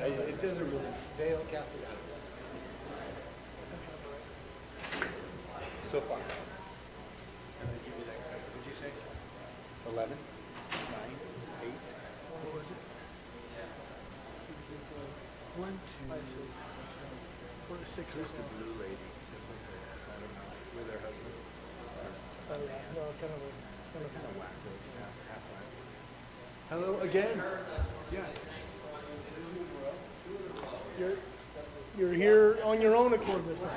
It doesn't really, Dale, Kathy, I don't know. So far. Can I give you that credit? What'd you say? 11, 9, 8. What was it? 1, 2, 5, 6. What is 6? Who's the blue lady? I don't know. With her husband? Oh, yeah. No, kind of Wacko, half wacko. Hello again. Yeah. You're here on your own accord this time.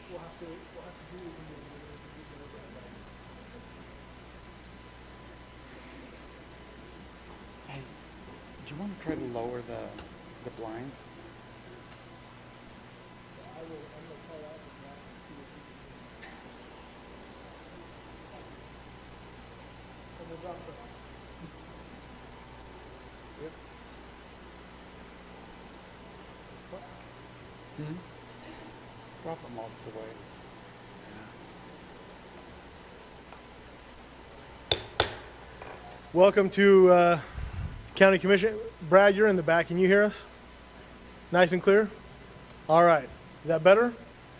We'll have to see what we can do. Hey, do you want to try to lower the blinds? I'm gonna call out the guy and see what he can do. And we'll drop the. Yep. What? Hmm? Drop them most of the way. Welcome to County Commission. Brad, you're in the back. Can you hear us? Nice and clear? All right. Is that better?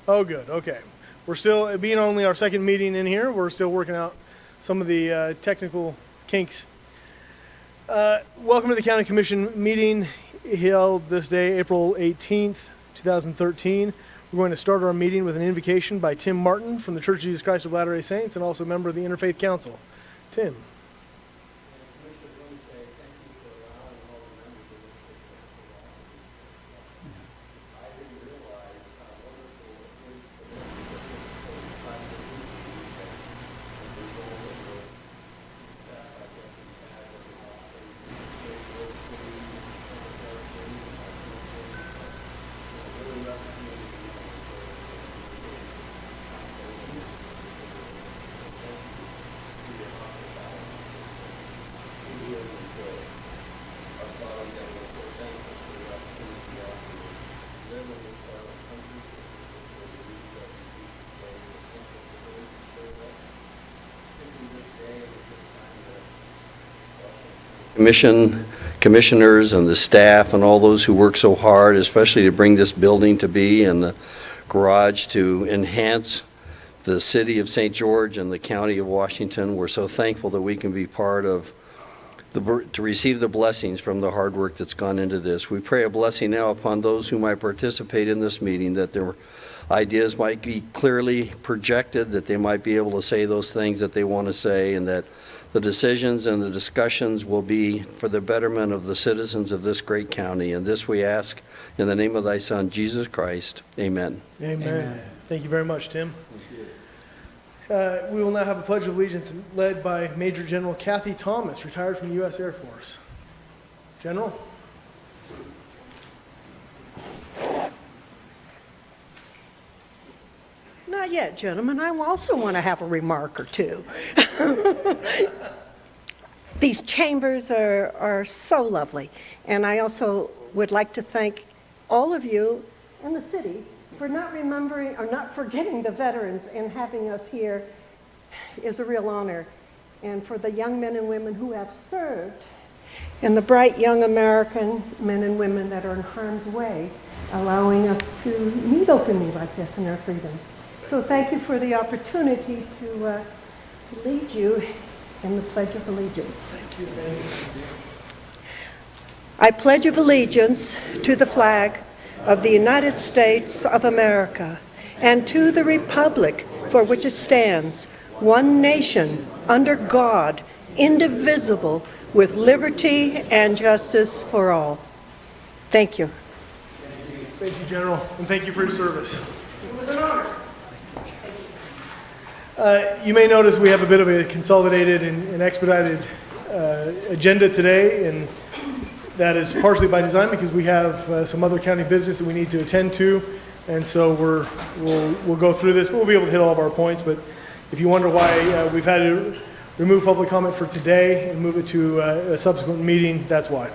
Oh, good. Okay. We're still, being only our second meeting in here, we're still working out some of the technical kinks. Welcome to the County Commission meeting held this day, April 18th, 2013. We're going to start our meeting with an invocation by Tim Martin from the Church of Jesus Christ of Latter-day Saints and also a member of the Interfaith Council. Tim. Commissioners and the staff and all those who work so hard, especially to bring this building to be and the garage to enhance the city of St. George and the county of Washington. We're so thankful that we can be part of to receive the blessings from the hard work that's gone into this. We pray a blessing now upon those who might participate in this meeting, that their ideas might be clearly projected, that they might be able to say those things that they want to say, and that the decisions and the discussions will be for the betterment of the citizens of this great county. And this we ask in the name of thy Son, Jesus Christ. Amen. Amen. Amen. Thank you very much, Tim. We will now have a Pledge of Allegiance led by Major General Kathy Thomas, retired from the U.S. Air Force. General? Not yet, gentlemen. I also want to have a remark or two. These chambers are so lovely. And I also would like to thank all of you in the city for not remembering or not forgetting the veterans, and having us here is a real honor. And for the young men and women who have served, and the bright young American men and women that are in harm's way, allowing us to meet openly like this in our freedoms. So thank you for the opportunity to lead you in the Pledge of Allegiance. I pledge of allegiance to the flag of the United States of America and to the republic for which it stands, one nation, under God, indivisible, with liberty and justice for all. Thank you. Thank you, General, and thank you for your service. It was an honor. You may notice we have a bit of a consolidated and expedited agenda today, and that is partially by design because we have some other county business that we need to attend to, and so we'll go through this, but we'll be able to hit all of our points. But if you wonder why we've had to remove public comment for today and move it to a subsequent meeting, that's why.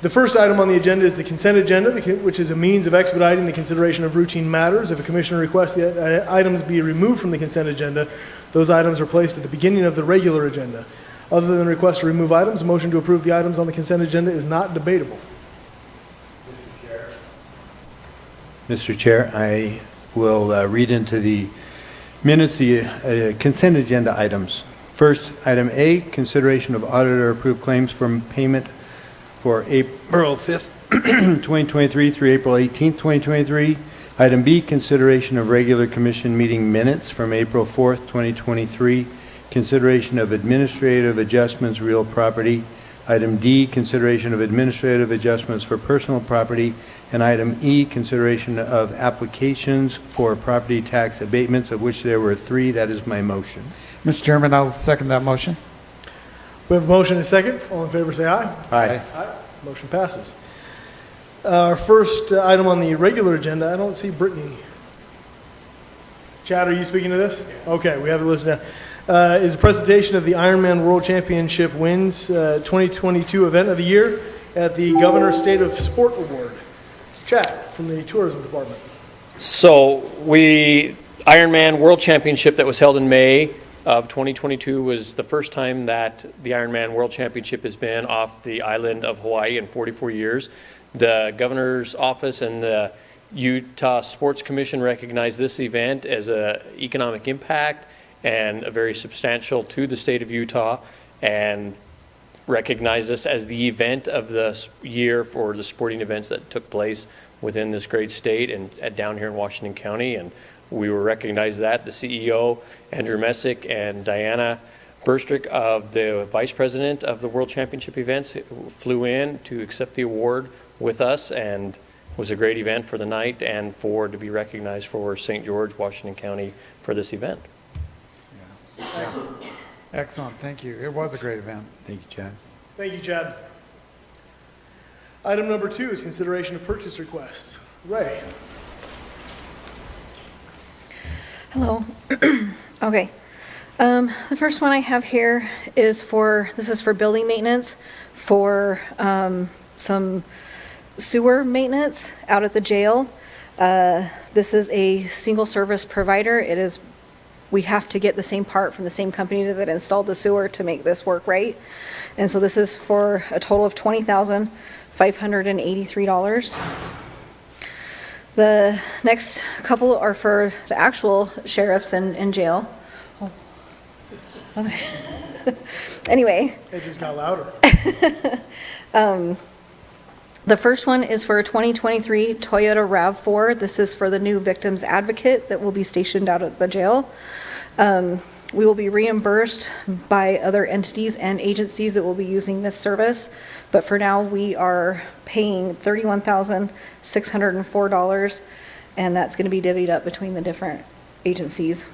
The first item on the agenda is the consent agenda, which is a means of expediting the consideration of routine matters. If a commissioner requests the items be removed from the consent agenda, those items are placed at the beginning of the regular agenda. Other than request to remove items, a motion to approve the items on the consent agenda is not debatable. Mr. Chair, I will read into the minutes the consent agenda items. First, item A, consideration of auditor-approved claims from payment for April 5th, 2023 through April 18th, 2023. Item B, consideration of regular commission meeting minutes from April 4th, 2023. Consideration of administrative adjustments, real property. Item D, consideration of administrative adjustments for personal property. And item E, consideration of applications for property tax abatements, of which there were 3. That is my motion. Mr. Chairman, I'll second that motion. We have a motion and a second. All in favor say aye. Aye. Aye. Motion passes. Our first item on the regular agenda, I don't see Brittany. Chad, are you speaking to this? Okay, we have it listed down. Is a presentation of the Ironman World Championship Wins 2022 event of the year at the Governor's State of Sport Award. Chad from the Tourism Department. So Ironman World Championship that was held in May of 2022 was the first time that the Ironman World Championship has been off the island of Hawaii in 44 years. The governor's office and the Utah Sports Commission recognized this event as an economic impact and a very substantial to the state of Utah, and recognized this as the event of the year for the sporting events that took place within this great state and down here in Washington County. And we were recognized that. The CEO, Andrew Messick, and Diana Berstrick, of the vice president of the World Championship events, flew in to accept the award with us, and it was a great event for the night and to be recognized for St. George, Washington County for this event. Excellent, thank you. It was a great event. Thank you, Chad. Thank you, Chad. Item number 2 is consideration of purchase requests. Ray. Hello. Okay. The first one I have here is for building maintenance for some sewer maintenance out at the jail. This is a single service provider. We have to get the same part from the same company that installed the sewer to make this work right. And so this is for a total of $20,583. The next couple are for the actual sheriffs in jail. Oh. Okay. Anyway. It just got louder. The first one is for a 2023 Toyota RAV4. This is for the new victims advocate that will be stationed out at the jail. We will be reimbursed by other entities and agencies that will be using this service, but for now we are paying $31,604, and that's going to be divvied up between the different agencies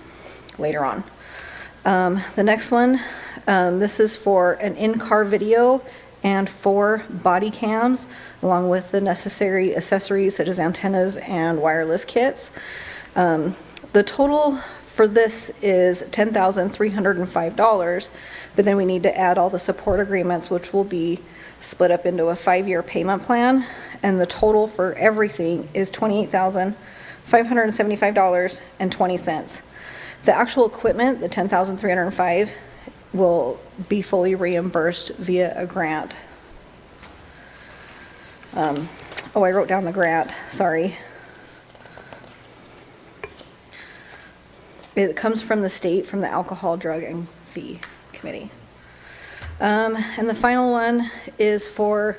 later on. The next one, this is for an in-car video and 4 body cams, along with the necessary accessories such as antennas and wireless kits. The total for this is $10,305, but then we need to add all the support agreements, which will be split up into a 5-year payment plan, and the total for everything is $28,575.20. The actual equipment, the $10,305, will be fully reimbursed via a grant. Oh, I wrote down the grant, sorry. It comes from the state, from the Alcohol, Drug, and Fee Committee. And the final one is for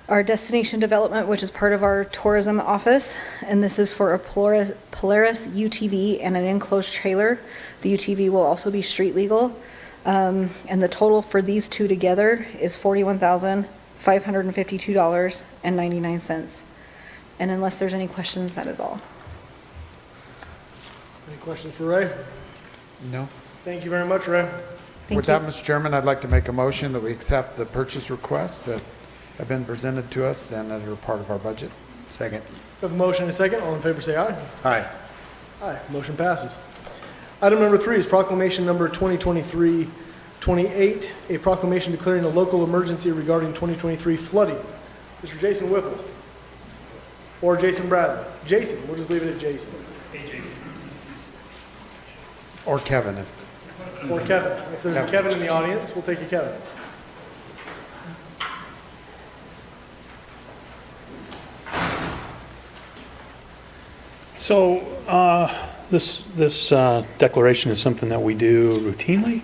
our destination development, which is part of our tourism office, and this is for a Polaris UTV and an enclosed trailer. The UTV will also be street legal, and the total for these two together is $41,552.99. And unless there's any questions, that is all. Any questions for Ray? No. Thank you very much, Ray. Thank With that, you. Mr. Chairman, I'd like to make a motion that we accept the purchase requests that have been presented to us and that are part of our budget. Second. We have a motion and a second. All in favor, say aye. Aye. Aye. Motion passes. Item number 3 is proclamation number 2023-28, a proclamation declaring a local emergency regarding 2023 flooding. Mr. Jason Whipple. Or Jason Bradley. Jason, we'll just leave it at Jason. Or Kevin, if Or Kevin. If there's a Kevin in the audience, we'll take you, Kevin. So this declaration is something that we do routinely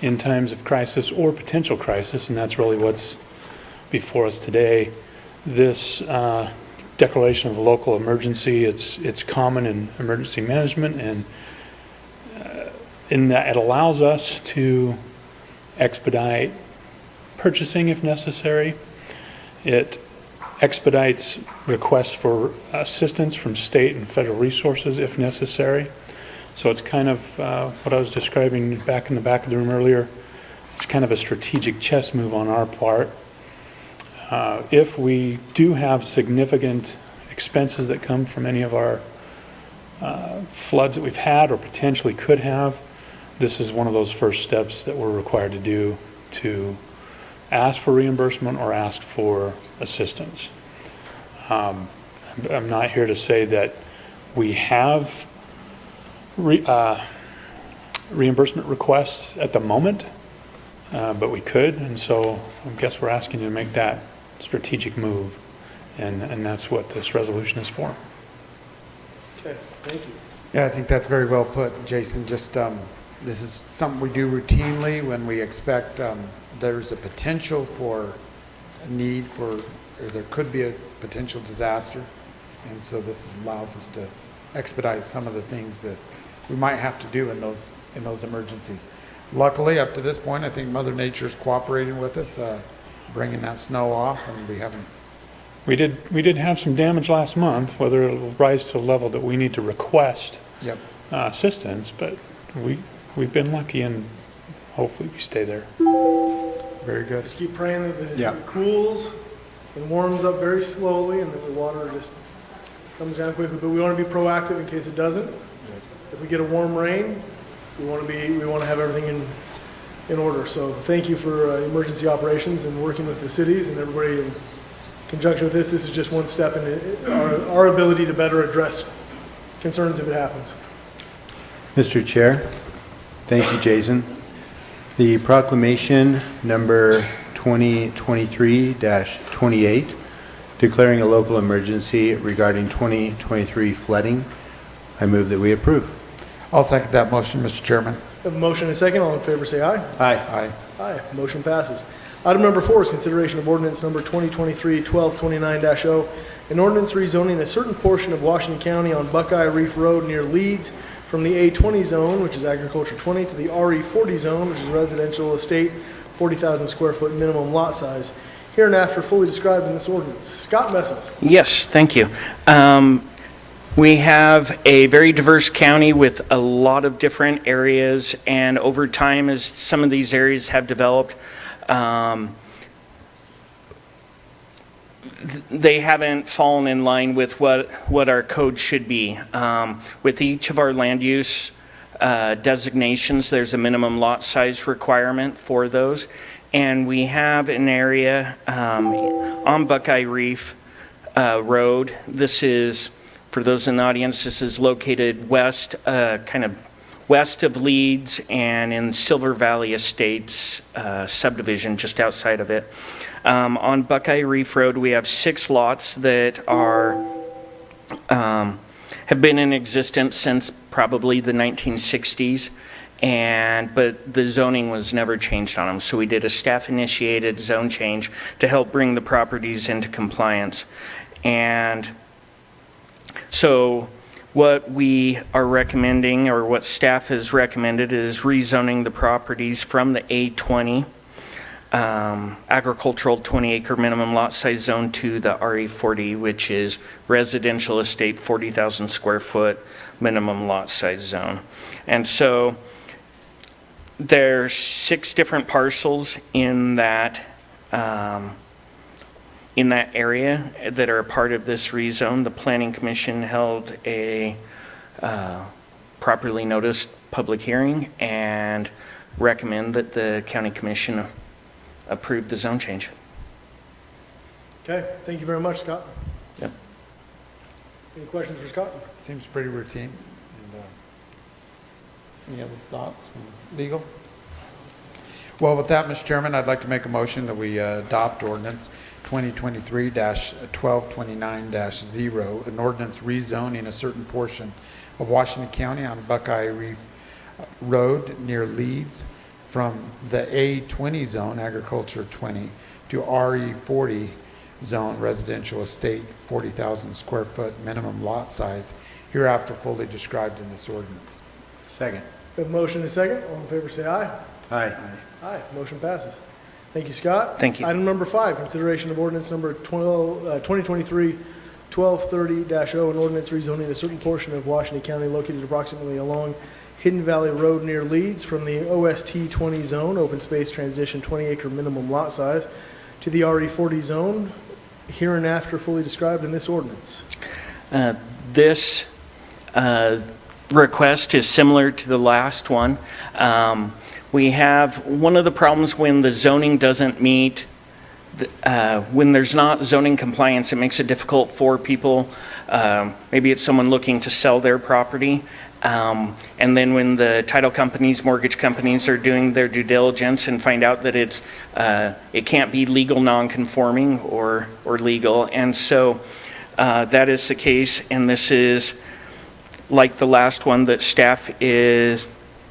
in times of crisis or potential crisis, and that's really what's before us today. This declaration of a local emergency, it's common in emergency management, and in that it allows us to expedite purchasing if necessary. It expedites requests for assistance from state and federal resources if necessary. So it's kind of what I was describing back in the back of the room earlier. It's kind of a strategic chess move on our part. If we do have significant expenses that come from any of our floods that we've had or potentially could have, this is one of those first steps that we're required to do to ask for reimbursement or ask for assistance. I'm not here to say that we have reimbursement requests at the moment, but we could, and so I guess we're asking you to make that strategic move, and that's what this resolution is for. Okay, thank you. Yeah, I think that's very well put, Jason. Just, this is something we do routinely when we expect there's a potential for a need for, or there could be a potential disaster. And so this allows us to expedite some of the things that we might have to do in those emergencies. Luckily, up to this point, I think Mother Nature's cooperating with us, bringing that snow off, and we haven't. We did have some damage last month, whether it'll rise to a level that we need to request Yep. assistance, but we've been lucky, and hopefully we stay there. Very good. Just keep praying that Yeah. it cools and warms up very slowly and that the water just comes down quickly. But we want to be proactive in case it doesn't. If we get a warm rain, we want to have everything in order. So thank you for emergency operations and working with the cities and everybody in conjunction with this. This is just one step in our ability to better address concerns if it happens. Mr. Chair, thank you, Jason. The proclamation number 2023-28, declaring a local emergency regarding 2023 flooding, I move that we approve. I'll second that motion, Mr. Chairman. We have a motion and a second. All in favor say aye. Aye. Aye. Aye. Motion passes. Item number 4 is consideration of ordinance number 2023-1229-0, an ordinance rezoning a certain portion of Washington County on Buckeye Reef Road near Leeds from the A20 zone, which is agriculture 20, to the RE40 zone, which is residential estate, 40,000 square foot minimum lot size. Hereinafter fully described in this ordinance. Scott Messel. Yes, thank you. We have a very diverse county with a lot of different areas, and over time, as some of these areas have developed, they haven't fallen in line with what our code should be. With each of our land use designations, there's a minimum lot size requirement for those. And we have an area on Buckeye Reef Road. This is, for those in the audience, this is located west, kind of west of Leeds and in Silver Valley Estates subdivision, just outside of it. On Buckeye Reef Road, we have 6 lots that are have been in existence since probably the 1960s, but the zoning was never changed on them. So we did a staff-initiated zone change to help bring the properties into compliance. And so what we are recommending, or what staff has recommended, is rezoning the properties from the A20 agricultural 20-acre minimum lot size zone to the RE40, which is residential estate 40,000 square foot minimum lot size zone. And so there's 6 different parcels in that area that are a part of this rezone. The Planning Commission held a properly noticed public hearing and recommend that the County Commission approve the zone change. Okay, thank you very much, Scott. Yep. Any questions for Scott? Seems pretty routine. And, any other thoughts from legal? Well, with that, Mr. Chairman, I'd like to make a motion that we adopt ordinance 2023-1229-0, an ordinance rezoning a certain portion of Washington County on Buckeye Reef Road near Leeds from the A20 zone, agriculture 20, to RE40 zone, residential estate, 40,000 square foot minimum lot size, hereafter fully described in this ordinance. Second. We have a motion and a second. All in favor, say aye. Aye. Aye, motion passes. Thank you, Scott. Thank you. Item number 5, consideration of ordinance number 2023-1230-0, an ordinance rezoning a certain portion of Washington County located approximately along Hidden Valley Road near Leeds from the OST 20 zone, open space transition 20-acre minimum lot size, to the RE40 zone, hereinafter fully described in this ordinance. This request is similar to the last one. We have one of the problems when the zoning doesn't meet, when there's not zoning compliance, it makes it difficult for people. Maybe it's someone looking to sell their property. And then when the title companies, mortgage companies are doing their due diligence and find out that it can't be legal non-conforming or legal. And so that is the case, and this is like the last one that staff is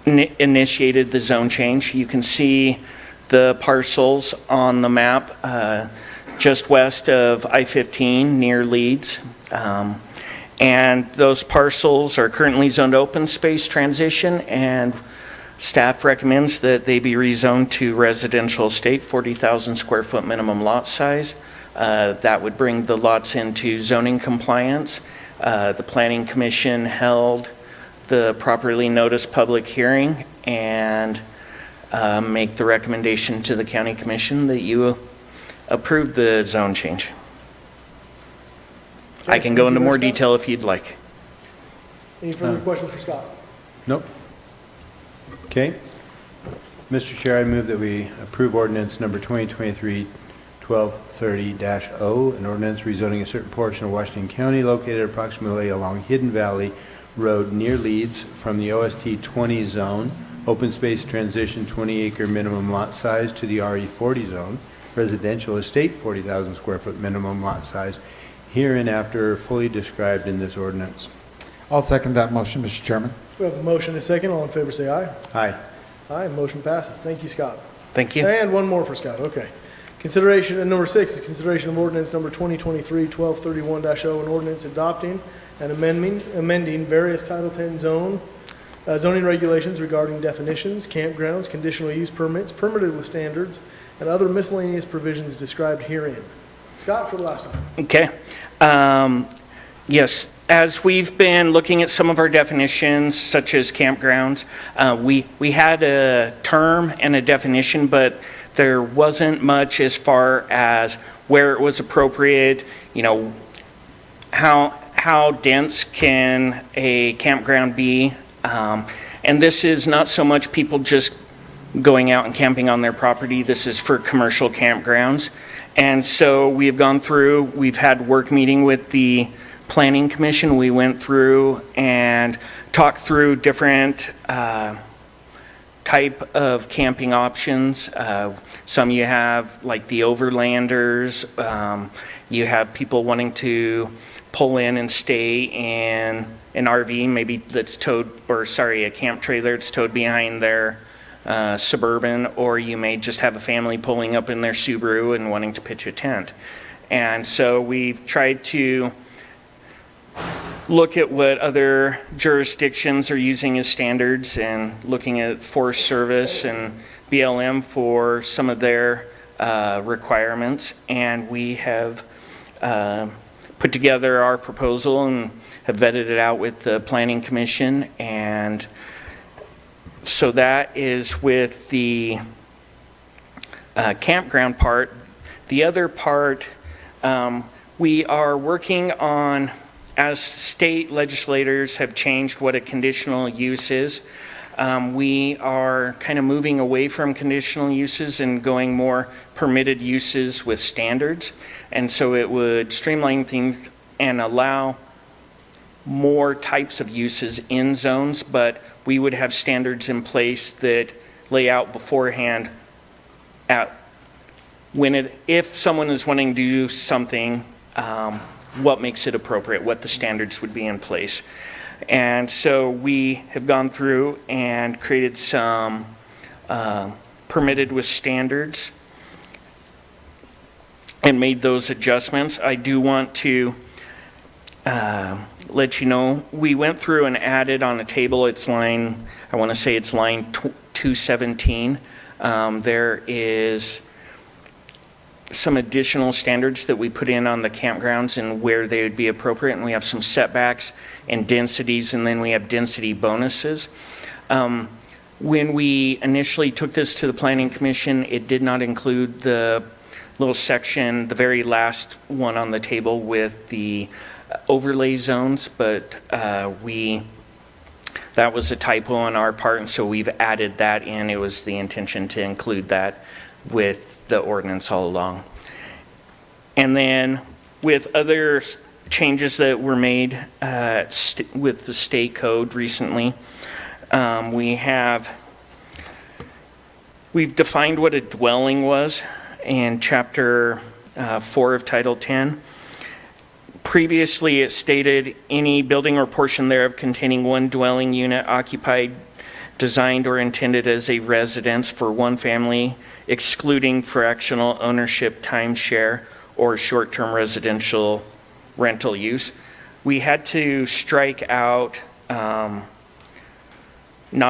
initiated the zone change. You can see the parcels on the map just west of I-15 near Leeds. And those parcels are currently zoned open space transition, and staff recommends that they be rezoned to residential estate, 40,000 square foot minimum lot size. That would bring the lots into zoning compliance. The Planning Commission held the properly noticed public hearing and make the recommendation to the County Commission that you approve the zone change. I can go into more detail if you'd like. Any further questions for Scott? Nope. Okay. Mr. Chair, I move that we approve ordinance number 2023-1230-0, an ordinance rezoning a certain portion of Washington County located approximately along Hidden Valley Road near Leeds from the OST 20 zone, open space transition 20-acre minimum lot size, to the RE40 zone, residential estate 40,000 square foot minimum lot size, hereinafter fully described in this ordinance. I'll second that motion, Mr. Chairman. We have a motion and a second. All in favor, say aye. Aye. Aye, motion passes. Thank you, Scott. Thank you. And one more for Scott, okay. Consideration, and number 6 is consideration of ordinance number 2023-1231-0, an ordinance adopting and amending various Title 10 zoning regulations regarding definitions, campgrounds, conditional use permits, permitted with standards, and other miscellaneous provisions described herein. Scott, for the last time. Okay. Yes, as we've been looking at some of our definitions, such as campgrounds, we had a term and a definition, but there wasn't much as far as where it was appropriate, how dense can a campground be. And this is not so much people just going out and camping on their property. This is for commercial campgrounds. And so we have gone through, we've had work meeting with the Planning Commission. We went through and talked through different type of camping options. Some you have like the overlanders. You have people wanting to pull in and stay in an RV, maybe that's towed, or sorry, a camp trailer that's towed behind their Suburban, or you may just have a family pulling up in their Subaru and wanting to pitch a tent. And so we've tried to look at what other jurisdictions are using as standards and looking at Forest Service and BLM for some of their requirements. And we have put together our proposal and have vetted it out with the Planning Commission. And so that is with the campground part. The other part, we are working on, as state legislators have changed what a conditional use is, we are kind of moving away from conditional uses and going more permitted uses with standards. And so it would streamline things and allow more types of uses in zones, but we would have standards in place that lay out beforehand at if someone is wanting to do something, what makes it appropriate, what the standards would be in place. And so we have gone through and created some permitted with standards and made those adjustments. I do want to let you know, we went through and added on a table, it's line, I want to say it's line 217. There is some additional standards that we put in on the campgrounds and where they would be appropriate, and we have some setbacks and densities, and then we have density bonuses. When we initially took this to the Planning Commission, it did not include the little section, the very last one on the table with the overlay zones, but that was a typo on our part, and so we've added that in. It was the intention to include that with the ordinance all along. And then with other changes that were made with the state code recently, we've defined what a dwelling was in Chapter 4 of Title 10. Previously, it stated any building or portion thereof containing one dwelling unit occupied, designed, or intended as a residence for one family, excluding fractional ownership, timeshare, or short-term residential rental use. We had to strike out not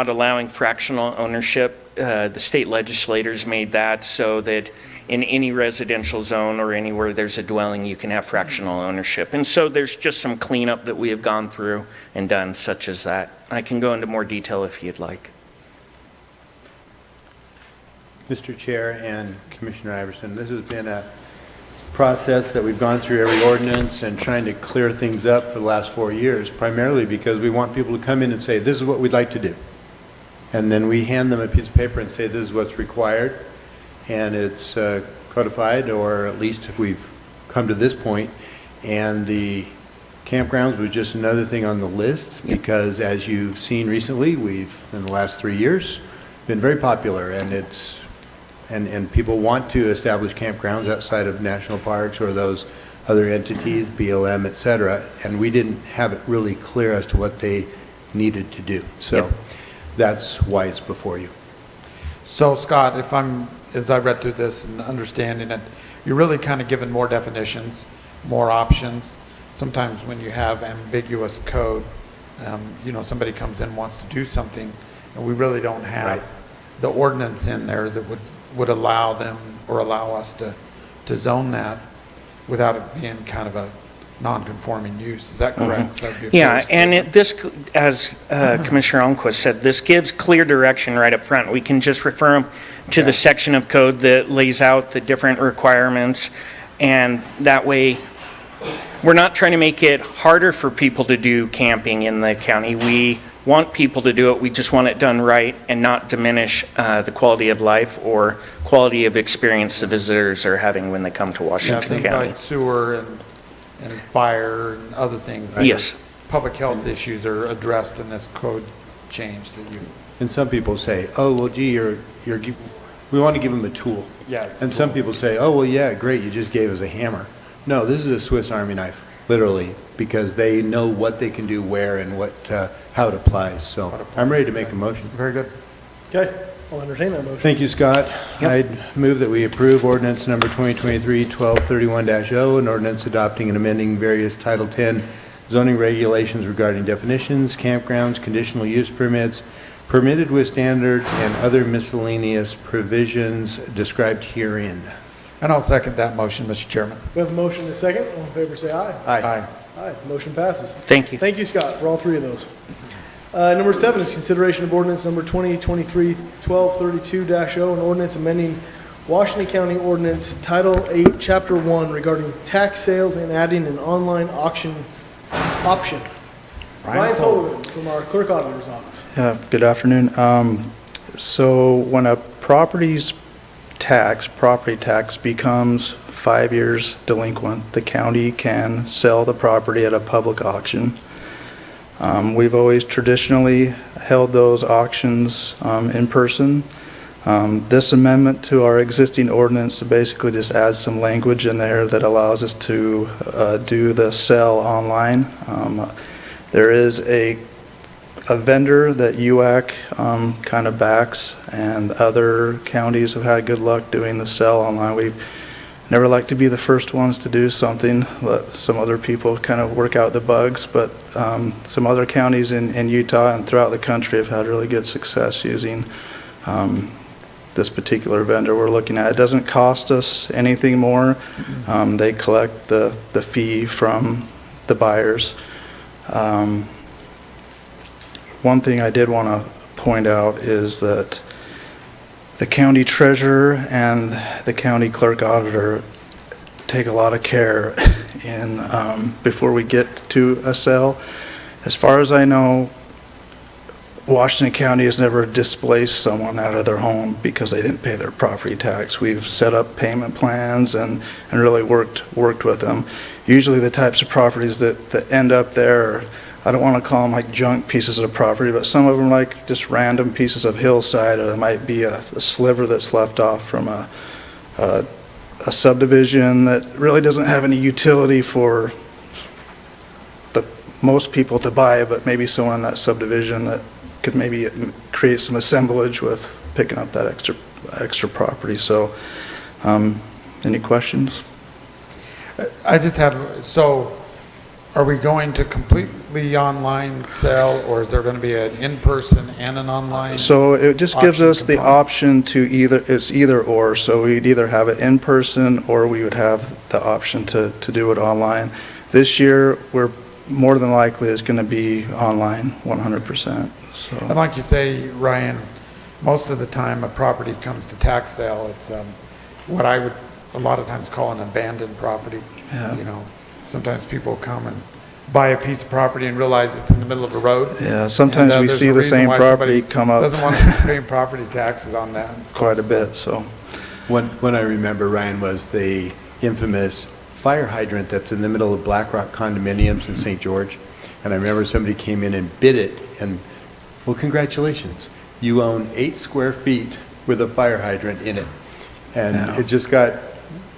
allowing fractional ownership. The state legislators made that so that in any residential zone or anywhere there's a dwelling, you can have fractional ownership. And so there's just some cleanup that we have gone through and done, such as that. I can go into more detail if you'd like. Mr. Chair and Commissioner Iverson, this has been a process that we've gone through every ordinance and trying to clear things up for the last 4 years, primarily because we want people to come in and say, this is what we'd like to do. And then we hand them a piece of paper and say, this is what's required. And it's codified, or at least if we've come to this point. And the campgrounds was just another thing on the list, because as you've seen recently, we've, in the last 3 years, been very popular, and it's, and people want to establish campgrounds outside of national parks or those other entities, BLM, et cetera, and we didn't have it really clear as to what they needed to do. So that's why it's before you. So Scott, as I read through this and understanding it, you're really kind of given more definitions, more options. Sometimes when you have ambiguous code, somebody comes in and wants to do something, and we really don't have the ordinance in there that would allow them or allow us to zone that without it being kind of a non-conforming use. Is that correct? Mm-hmm. That'd be a Yeah, fair and as Commissioner Almquist said, this gives clear direction right up front. We can just refer them to the section of code that lays out the different requirements, and that way we're not trying to make it harder for people to do camping in the county. We want people to do it. We just want it done right and not diminish the quality of life or quality of experience the visitors are having when they come to Yeah, Washington things County. like sewer and fire and other things. Yes. Public health issues are addressed in this code change that you. And some people say, oh, well, gee, we want to give them a tool. Yes. And some people say, oh, well, yeah, great, you just gave us a hammer. No, this is a Swiss Army knife, literally, because they know what they can do where and how it applies. So I'm ready to make a motion. Very good. Okay, I'll entertain that motion. Thank you, Scott. I'd move that we approve ordinance number 2023-1231-0, an ordinance adopting and amending various Title 10 zoning regulations regarding definitions, campgrounds, conditional use permits, permitted with standards, and other miscellaneous provisions described herein. And I'll second that motion, Mr. Chairman. We have a motion and a second. All in favor, say aye. Aye. Aye, motion passes. Thank you. Thank you, Scott, for all three of those. Number 7 is consideration of ordinance number 2023-1232-0, an ordinance amending Washington County Ordinance Title 8, Chapter 1 regarding tax sales and adding an online auction option. Ryan Sullivan from our clerk auditor's office. Good afternoon. So when a property tax becomes 5 years delinquent, the county can sell the property at a public auction. We've always traditionally held those auctions in person. This amendment to our existing ordinance basically just adds some language in there that allows us to do the sale online. There is a vendor that UAC kind of backs, and other counties have had good luck doing the sale online. We've never liked to be the first ones to do something, let some other people kind of work out the bugs, but some other counties in Utah and throughout the country have had really good success using this particular vendor we're looking at. It doesn't cost us anything more. They collect the fee from the buyers. One thing I did want to point out is that the county treasurer and the county clerk auditor take a lot of care in before we get to a sale. As far as I know, Washington County has never displaced someone out of their home because they didn't pay their property tax. We've set up payment plans and really worked with them. Usually the types of properties that end up there, I don't want to call them like junk pieces of property, but some of them like just random pieces of hillside, or there might be a sliver that's left off from a subdivision that really doesn't have any utility for most people to buy, but maybe someone in that subdivision that could maybe create some assemblage with picking up that extra property. So, any questions? I just have, so are we going to completely online sell, or is there going to be an in-person and an online? So it just gives auction us the component? option to it's either or. So we'd either have it in person or we would have the option to do it online. This year, we're more than likely is going to be online 100%. So. And like you say, Ryan, most of the time a property comes to tax sale, it's what I would a lot of times call an abandoned property. Yeah. You know, sometimes people come and buy a piece of property and realize it's in the middle of a road. Yeah, sometimes we there's see a the reason same why property somebody come up doesn't want to be paying property taxes on that and stuff, quite a so. bit, so. One I remember, Ryan, was the infamous fire hydrant that's in the middle of Black Rock condominiums in St. George. And I remember somebody came in and bid it, and, well, congratulations. You own 8 square feet with a fire hydrant in it. And Yeah. it just got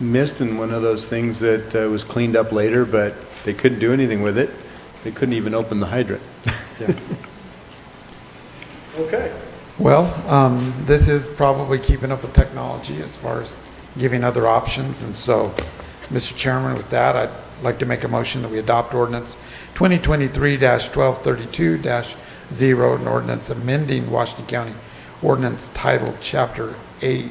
missed in one of those things that was cleaned up later, but they couldn't do anything with it. They couldn't even open the hydrant. Yeah. Okay. Well, this is probably keeping up with technology as far as giving other options. And so, Mr. Chairman, with that, I'd like to make a motion that we adopt ordinance 2023-1232-0, an ordinance amending Washington County Ordinance Title Chapter 8,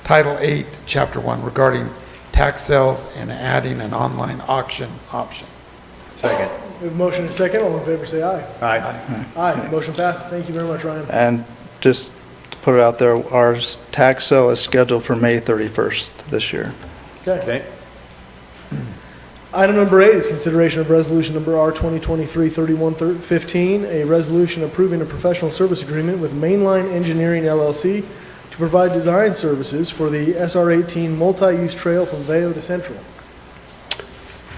Title 8, Chapter 1 regarding tax sales and adding an online auction option. Second. We have a motion and a second. All in favor, say aye. Aye. Aye, motion passes. Thank you very much, Ryan. And just to put it out there, our tax sale is scheduled for May 31st this year. Okay. Okay. Item number 8 is consideration of resolution number R 2023-3115, a resolution approving a professional service agreement with Mainline Engineering LLC to provide design services for the SR-18 multi-use trail from Veo to Central.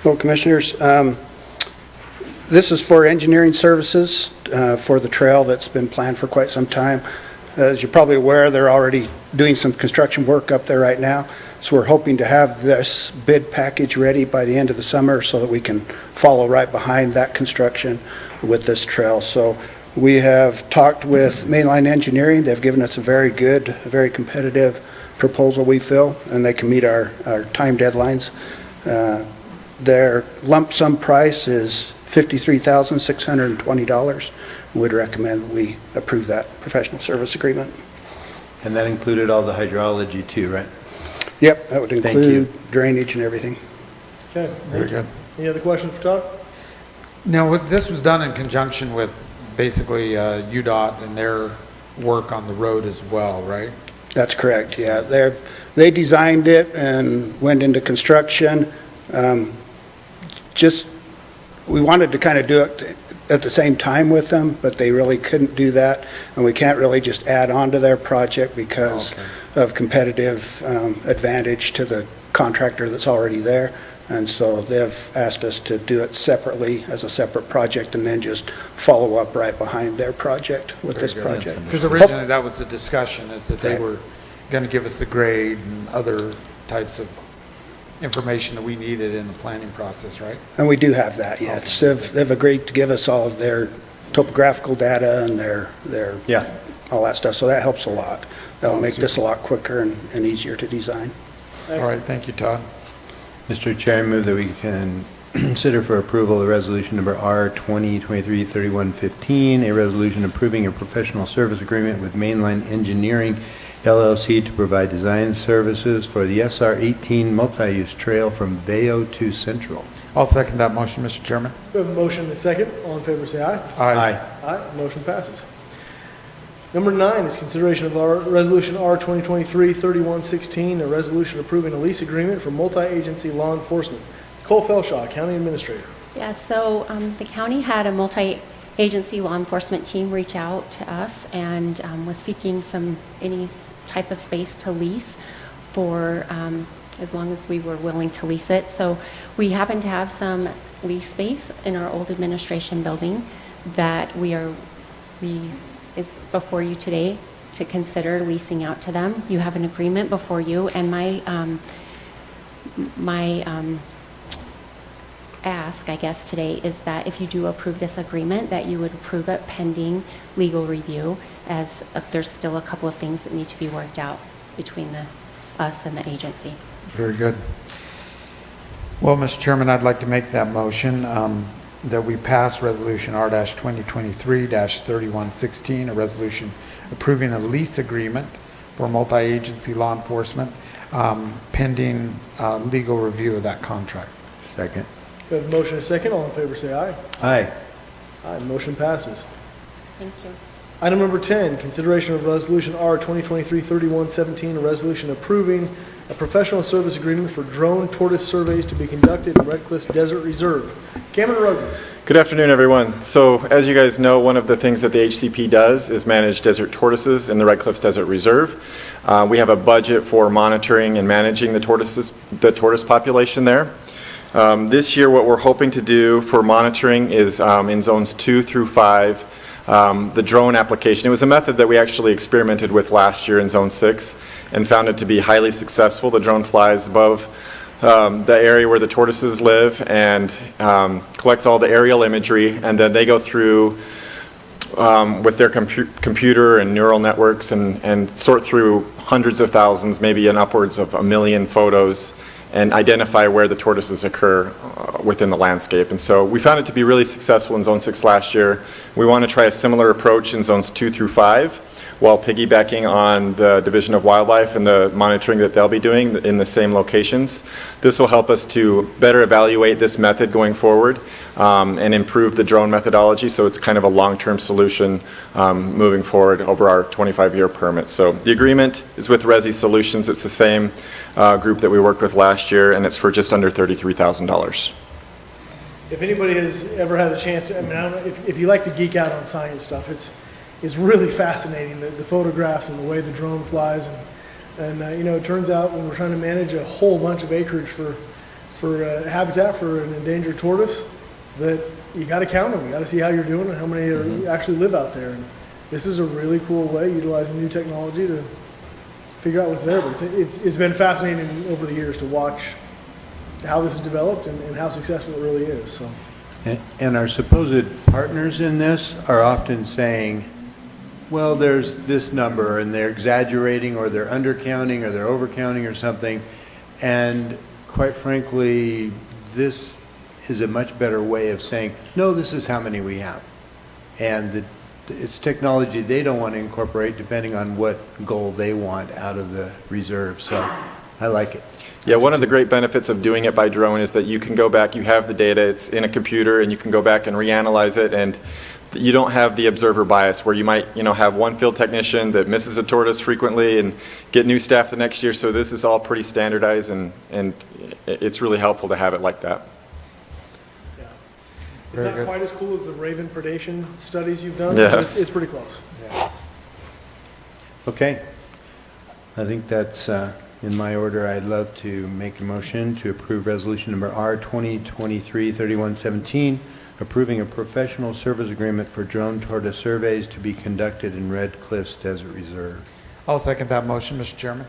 Well, Commissioners, this is for engineering services for the trail that's been planned for quite some time. As you're probably aware, they're already doing some construction work up there right now. So we're hoping to have this bid package ready by the end of the summer so that we can follow right behind that construction with this trail. So we have talked with Mainline Engineering. They've given us a very good, very competitive proposal, we feel, and they can meet our time deadlines. Their lump sum price is $53,620. Would recommend we approve that professional service agreement. And that included all the hydrology too, right? Yep, that would Thank you. include drainage and everything. Okay. Very good. Any other questions for Todd? Now, this was done in conjunction with basically UDOT and their work on the road as well, right? That's correct, yeah. They designed it and went into construction. We wanted to kind of do it at the same time with them, but they really couldn't do that. And we can't really just add on to their project because of competitive advantage to the contractor that's already there. And so they've asked us to do it separately as a separate project and then just follow up right behind their project with this project. Because originally that was the discussion, is that they Right. were going to give us the grade and other types of information that we needed in the planning process, right? And we do have that, yes. They've agreed to give us all of their topographical data and their Yeah. all that stuff, so that helps a lot. That'll make this a lot quicker and easier to design. All right, thank you, Todd. Mr. Chair, I move that we can consider for approval the resolution number R 2023-3115, a resolution approving a professional service agreement with Mainline Engineering LLC to provide design services for the SR-18 multi-use trail from Veo to Central. I'll second that motion, Mr. Chairman. We have a motion and a second. All in favor, say aye. Aye. Aye, motion passes. Number 9 is consideration of our resolution R 2023-3116, a resolution approving a lease agreement for multi-agency law enforcement. Nicole Felshaw, County Administrator. Yeah, so the county had a multi-agency law enforcement team reach out to us and was seeking any type of space to lease for as long as we were willing to lease it. So we happen to have some lease space in our old administration building that is before you today to consider leasing out to them. You have an agreement before you, and my ask, I guess, today is that if you do approve this agreement, that you would approve it pending legal review, as there's still a couple of things that need to be worked out between us and the agency. Very good. Well, Mr. Chairman, I'd like to make that motion that we pass Resolution R-2023-3116, a resolution approving a lease agreement for multi-agency law enforcement pending legal review of that contract. Second. We have a motion and a second. All in favor, say aye. Aye. Aye, motion passes. Thank you. Item number 10, consideration of resolution R 2023-3117, a resolution approving a professional service agreement for drone tortoise surveys to be conducted in Red Cliff Desert Reserve. Cameron Rugby. Good afternoon, everyone. So as you guys know, one of the things that the HCP does is manage desert tortoises in the Red Cliffs Desert Reserve. We have a budget for monitoring and managing the tortoise population there. This year, what we're hoping to do for monitoring is in zones 2 through 5, the drone application. It was a method that we actually experimented with last year in zone 6 and found it to be highly successful. The drone flies above the area where the tortoises live and collects all the aerial imagery, and then they go through with their computer and neural networks and sort through hundreds of thousands, maybe an upwards of 1 million photos, and identify where the tortoises occur within the landscape. And so we found it to be really successful in Zone 6 last year. We want to try a similar approach in Zones 2 through 5, while piggybacking on the Division of Wildlife and the monitoring that they'll be doing in the same locations. This will help us to better evaluate this method going forward and improve the drone methodology, so it's kind of a long-term solution moving forward over our 25-year permit. So the agreement is with Resi Solutions. It's the same group that we worked with last year, and it's for just under $33,000. if anybody has ever had the chance, I mean, I don't know, if you like to geek out on science stuff, it's really fascinating, the photographs and the way the drone flies. And you know, it turns out when we're trying to manage a whole bunch of acreage for habitat for an endangered tortoise, that you got to count them. You got to see how you're doing and how many actually live out there. And this is a really cool way, utilizing new technology to figure out what's there. But it's been fascinating over the years to watch how this is developed and how successful it really is. So. And our supposed partners in this are often saying, well, there's this number, and they're exaggerating, or they're undercounting, or they're overcounting, or something. And quite frankly, this is a much better way of saying, no, this is how many we have. And it's technology they don't want to incorporate depending on what goal they want out of the reserve. So I like it. Yeah, one of the great benefits of doing it by drone is that you can go back, you have the data, it's in a computer, and you can go back and reanalyze it, and you don't have the observer bias where you might, you know, have one field technician that misses a tortoise frequently and get new staff the next year. So this is all pretty standardized, and it's really helpful to have it like that. Yeah. It's not quite as cool as the raven predation studies you've done, Yeah. but it's pretty close. Okay. I think that's in my order. I'd love to make a motion to approve resolution number R 2023-3117, approving a professional service agreement for drone tortoise surveys to be conducted in Red Cliffs Desert Reserve. I'll second that motion, Mr. Chairman.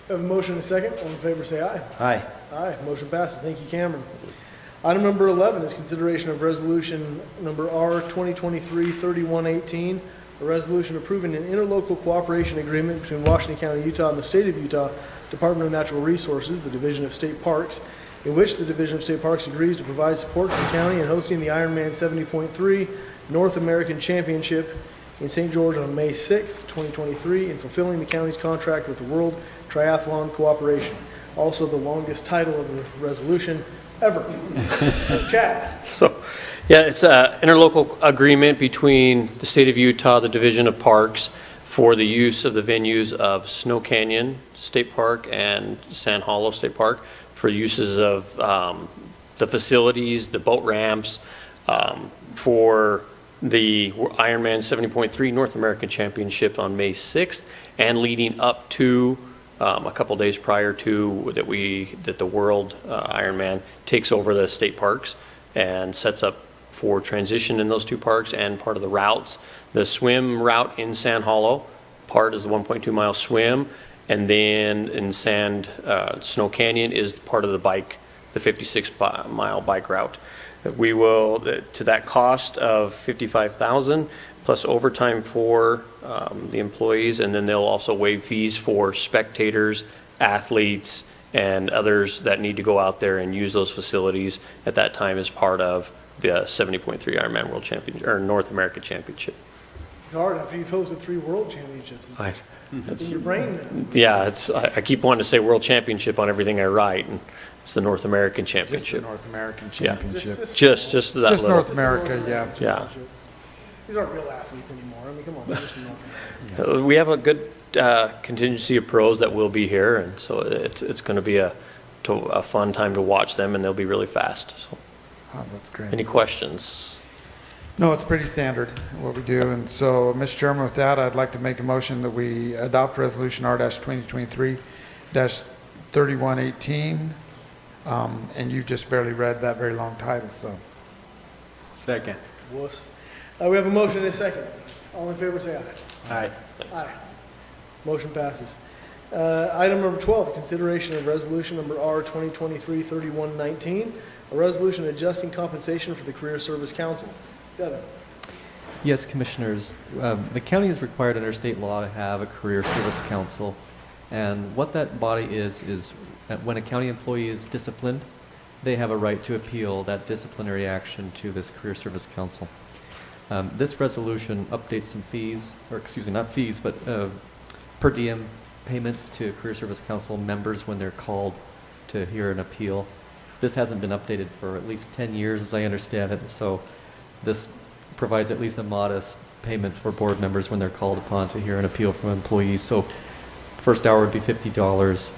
Have a motion and a second. All in favor, say aye. Aye. Aye. Motion passes. Thank you, Cameron. Item number 11 is consideration of resolution number R 2023-3118, a resolution approving an interlocal cooperation agreement between Washington County, Utah, and the State of Utah Department of Natural Resources, the Division of State Parks, in which the Division of State Parks agrees to provide support to the county in hosting the Ironman 70.3 North American Championship in St. George on May 6th, 2023, and fulfilling the county's contract with the World Triathlon Cooperation. Also the longest title of the resolution ever. Chad. So, yeah, it's an interlocal agreement between the state of Utah, the Division of Parks, for the use of the venues of Snow Canyon State Park and Sand Hollow State Park, for uses of the facilities, the boat ramps, for the Ironman 70.3 North American Championship on May 6th, and leading up to a couple days prior to that the World Ironman takes over the state parks and sets up for transition in those two parks and part of the routes. The swim route in Sand Hollow part is the 1.2 mile swim, and then in Snow Canyon is part of the 56 mile bike route. We will, to that cost of $55,000 plus overtime for the employees, and then they'll also waive fees for spectators, athletes, and others that need to go out there and use those facilities at that time as part of the 70.3 Ironman World Championship or North American Championship. It's hard after you've hosted 3 world championships. It's in your brain now. Yeah, I keep wanting to say World Championship on everything I write, and it's the North American Just the Championship. North American Yeah. Championship. Just that Just little. North America, yeah. Yeah. These aren't real athletes anymore. I mean, come on, they're just in North America. We have a good contingency of pros that will be here, and so it's going to be a fun time to watch them, and they'll be really fast. So, Oh, that's great. any questions? No, it's pretty standard what we do. And so, Mr. Chairman, with that, I'd like to make a motion that we adopt Resolution R-2023-3118. And you just barely read that very long title, so. Second. Wuss. We have a motion and a second. All in favor, say aye. Aye. Aye. Motion passes. Item number 12, consideration of resolution number R 2023-3119, a resolution adjusting compensation for the Career Service Council. Devin. Yes, Commissioners. The county is required under state law to have a Career Service Council. And what that body is when a county employee is disciplined, they have a right to appeal that disciplinary action to this Career Service Council. This resolution updates some fees, or excuse me, not fees, but per diem payments to Career Service Council members when they're called to hear an appeal. This hasn't been updated for at least 10 years, as I understand it, and so this provides at least a modest payment for board members when they're called upon to hear an appeal from employees. So first hour would be $50,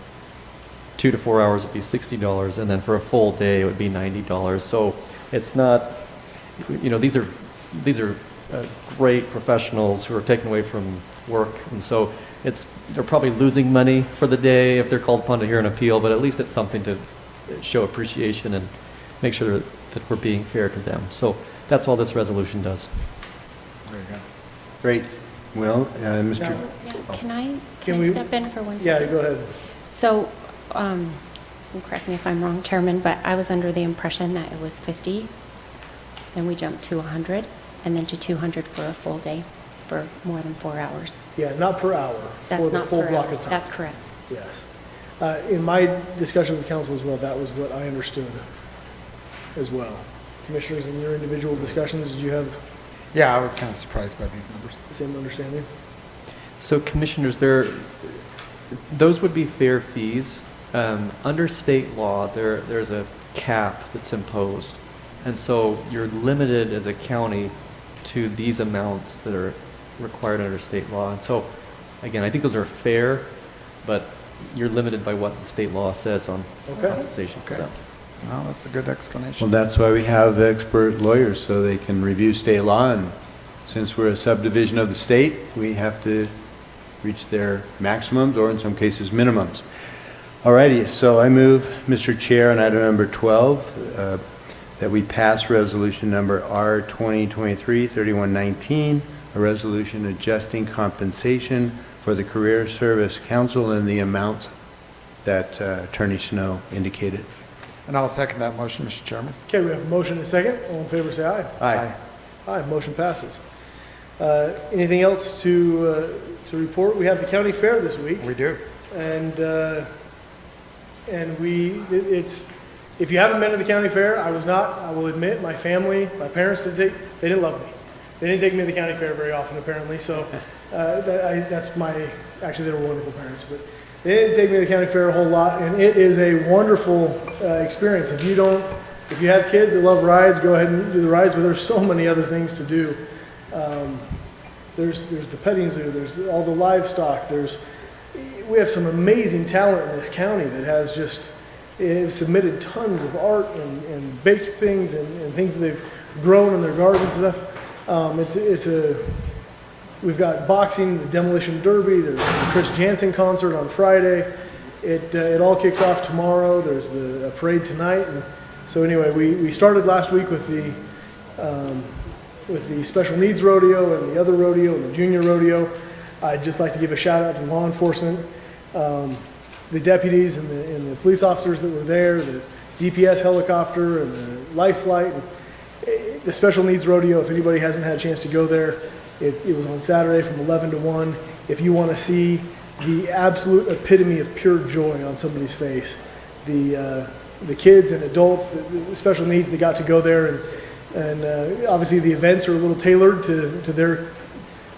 2 to 4 hours would be $60, and then for a full day it would be $90. So it's not, these are great professionals who are taken away from work, and so they're probably losing money for the day if they're called upon to hear an appeal, but at least it's something to show appreciation and make sure that we're being fair to them. So that's all this resolution does. There you go. Great. Well, Mr. Yeah, Can I Can we- step in for one Yeah, second? go ahead. So, and correct me if I'm wrong, Chairman, but I was under the impression that it was 50, then we jumped to 100, and then to 200 for a full day, for more than 4 hours. Yeah, not per hour, for That's the not full per block hour. of time. That's correct. Yes. In my discussion with council as well, that was what I understood as well. Commissioners, in your individual discussions, did you have Yeah, I was kind of surprised by these numbers. the same understanding? So commissioners, those would be fair fees. Under state law, there's a cap that's imposed. And so you're limited as a county to these amounts that are required under state law. And so, again, I think those are fair, but you're limited by what the state law says on Okay. compensation for Okay. them. Well, that's a good Well, explanation. that's why we have expert lawyers, so they can review state law, and since we're a subdivision of the state, we have to reach their maximums, or in some cases, minimums. All righty, so I move, Mr. Chair, on item number 12, that we pass resolution number R 2023-3119, a resolution adjusting compensation for the Career Service Council in the amounts that Attorney Snow indicated. And I'll second that motion, Mr. Chairman. Okay, we have a motion and a second. All in favor, say aye. Aye. Aye, motion passes. Anything else to report? We have the county fair this week, We do. and if you haven't been to the county fair, I was not, I will admit, my family, my parents they didn't love me. They didn't take me to the county fair very often, apparently, so actually, they were wonderful parents, but they didn't take me to the county fair a whole lot, and it is a wonderful experience. If you have kids that love rides, go ahead and do the rides, but there's so many other things to do. There's the petting zoo, there's all the livestock, we have some amazing talent in this county that has submitted tons of art and baked things and things that they've grown in their gardens and stuff. We've got boxing, the demolition derby, there's the Chris Jansen concert on Friday. It all kicks off tomorrow. There's a parade tonight. And so anyway, we started last week with the special needs rodeo and the other rodeo and the junior rodeo. I'd just like to give a shout out to law enforcement, the deputies and the police officers that were there, the DPS helicopter and the life flight. The special needs rodeo, if anybody hasn't had a chance to go there, it was on Saturday from 11 to 1. If you want to see the absolute epitome of pure joy on somebody's face, the kids and adults, the special needs, they got to go there, and obviously the events are a little tailored to their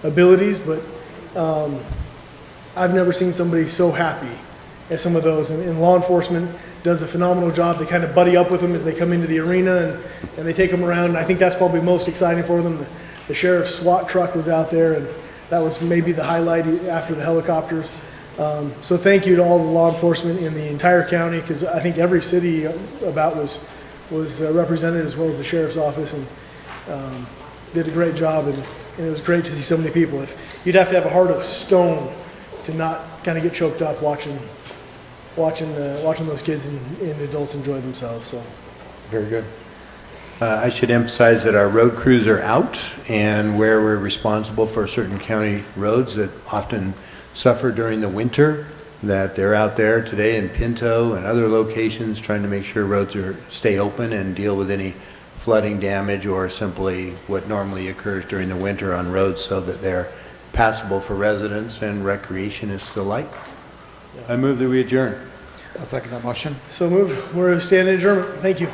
abilities, but I've never seen somebody so happy as some of those, and law enforcement does a phenomenal job. They kind of buddy up with them as they come into the arena, and they take them around, and I think that's probably most exciting for them. The sheriff's SWAT truck was out there, and that was maybe the highlight after the helicopters. So thank you to all the law enforcement in the entire county, because I think every city about was represented, as well as the sheriff's office, and did a great job, and it was great to see so many people. You'd have to have a heart of stone to not kind of get choked up watching those kids and adults enjoy themselves. So Very good. I should emphasize that our road crews are out, and where we're responsible for certain county roads that often suffer during the winter, that they're out there today in Pinto and other locations trying to make sure roads stay open and deal with any flooding damage or simply what normally occurs during the winter on roads, so that they're passable for residents and recreationists alike. I move that we adjourn. I'll second that motion. moved. We're standing adjournment. Thank you.